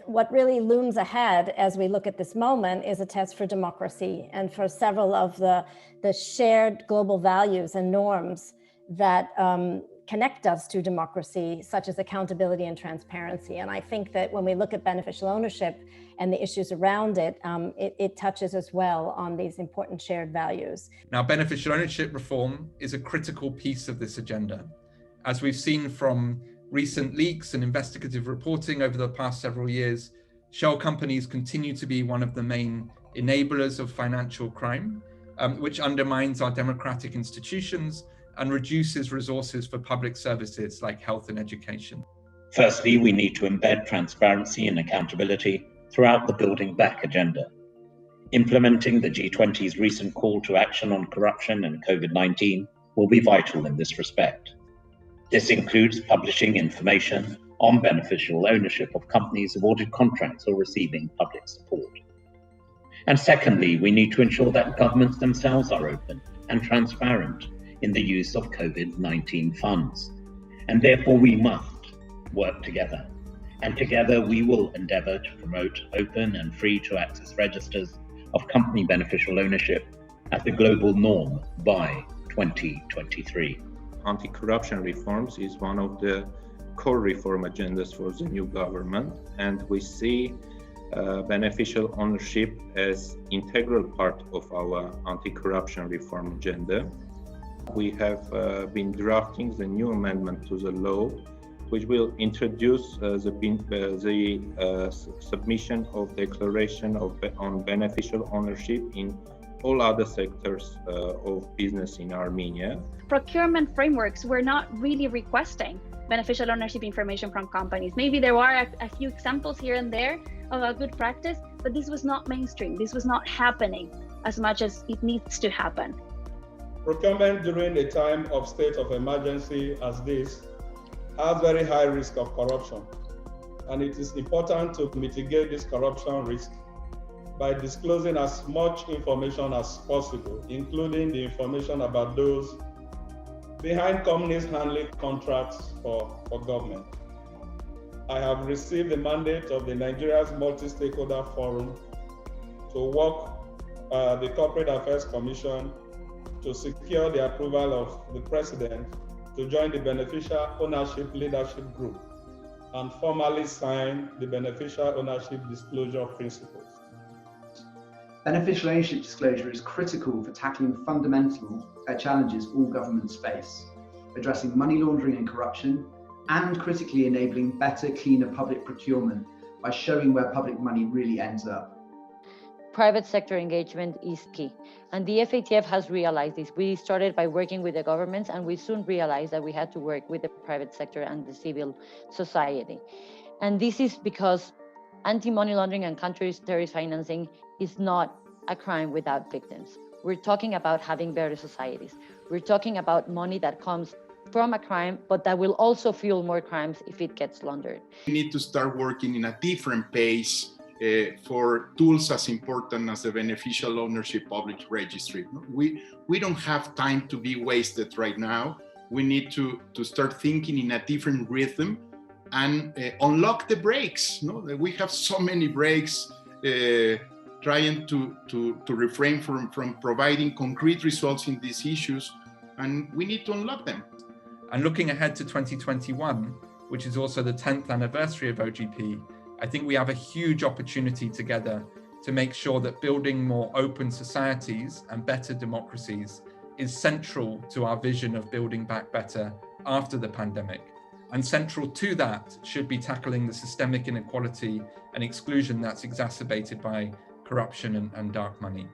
What really looms ahead as we look at this moment is a test for democracy and for several of the shared global values and norms that connect us to democracy, such as accountability and transparency. And I think that when we look at beneficial ownership and the issues around it, it touches as well on these important shared values. Now, beneficial ownership reform is a critical piece of this agenda. As we've seen from recent leaks and investigative reporting over the past several years, shell companies continue to be one of the main enablers of financial crime, which undermines our democratic institutions and reduces resources for public services like health and education. Firstly, we need to embed transparency and accountability throughout the Building Back agenda. Implementing the G20's recent call to action on corruption and COVID-19 will be vital in this respect. This includes publishing information on beneficial ownership of companies awarded contracts or receiving public support. And secondly, we need to ensure that governments themselves are open and transparent in the use of COVID-19 funds. And therefore we must work together. And together we will endeavour to promote open and free to access registers of company beneficial ownership as the global norm by 2023. Anti-corruption reforms is one of the core reform agendas for the new government, and we see beneficial ownership as integral part of our anti-corruption reform agenda. We have been drafting the new amendment to the law, which will introduce the submission of declaration on beneficial ownership in all other sectors of business in Armenia. Procurement frameworks were not really requesting beneficial ownership information from companies. Maybe there are a few examples here and there of a good practice, but this was not mainstream. This was not happening as much as it needs to happen. Procurement during a time of state of emergency as this has very high risk of corruption, and it is important to mitigate this corruption risk by disclosing as much information as possible, including the information about those behind companies handling contracts for government. I have received the mandate of the Nigeria's Multi-Stakeholder Forum to work the Corporate Affairs Commission to secure the approval of the President to join the Beneficial Ownership Leadership Group and formally sign the Beneficial Ownership Disclosure Principles. Beneficial ownership disclosure is critical for tackling fundamental challenges all governments face, addressing money laundering and corruption, and critically enabling better, cleaner public procurement by showing where public money really ends up. Private sector engagement is key, and the FATF has realized this. We started by working with the governments, and we soon realized that we had to work with the private sector and the civil society. And this is because anti-money laundering and counter-terrorist financing is not a crime without victims. We're talking about having better societies. We're talking about money that comes from a crime, but that will also fuel more crimes if it gets laundered. We need to start working in a different pace for tools as important as the beneficial ownership public registry. We don't have time to be wasted right now. We need to start thinking in a different rhythm and unlock the brakes. We have so many brakes trying to refrain from providing concrete results in these issues, and we need to unlock them. And looking ahead to 2021, which is also the 10th anniversary of OGP, I think we have a huge opportunity together to make sure that building more open societies and better democracies is central to our vision of building back better after the pandemic. And central to that should be tackling the systemic inequality and exclusion that's exacerbated by corruption and dark money.